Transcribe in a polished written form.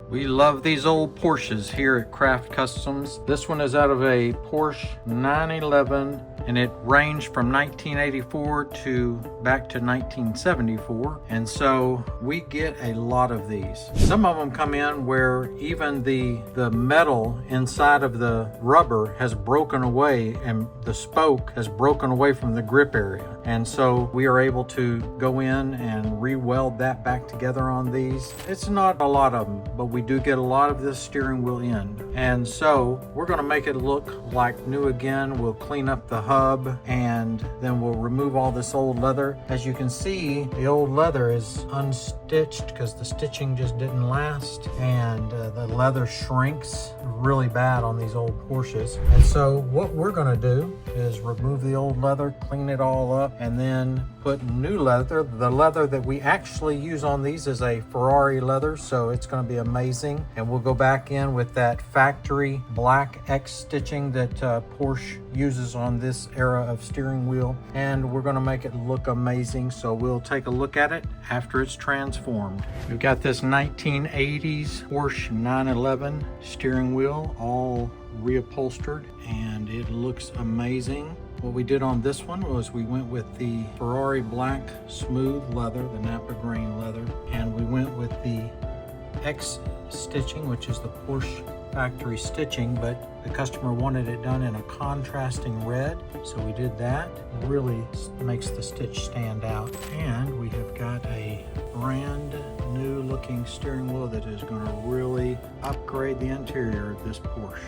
We love these old Porsches here at Craft Customs. This one is out of a Porsche 911 and it ranged from 1984 to back to 1974. And so we get a lot of these. Some of them come in where even the metal inside of the rubber has broken away and the spoke has broken away from the grip area. And so we are able to go in and re-weld that back together on these. It's not a lot of them, but we do get a lot of this steering wheel end. And so we're going to make it look like new again. We'll clean up the hub and then we'll remove all this old leather. As you can see, the old leather is unstitched because the stitching just didn't last, and the leather shrinks really bad on these old Porsches. And so what we're going to do is remove the old leather, clean it all up, and then put new leather. The leather that we actually use on these is a Ferrari leather, so it's going to be amazing. And we'll go back in with that factory black X stitching that Porsche uses on this era of steering wheel, and we're going to make it look amazing. So we'll take a look at it after it's transformed. We've got this 1980s Porsche 911 steering wheel all reupholstered, and it looks amazing. What we did on this one was we went with the Ferrari black smooth leather, the Napa grain leather, and we went with the X stitching, which is the Porsche factory stitching, but the customer wanted it done in a contrasting red, so we did that. It really makes the stitch stand out. And we have got a brand new looking steering wheel that is going to really upgrade the interior of this Porsche.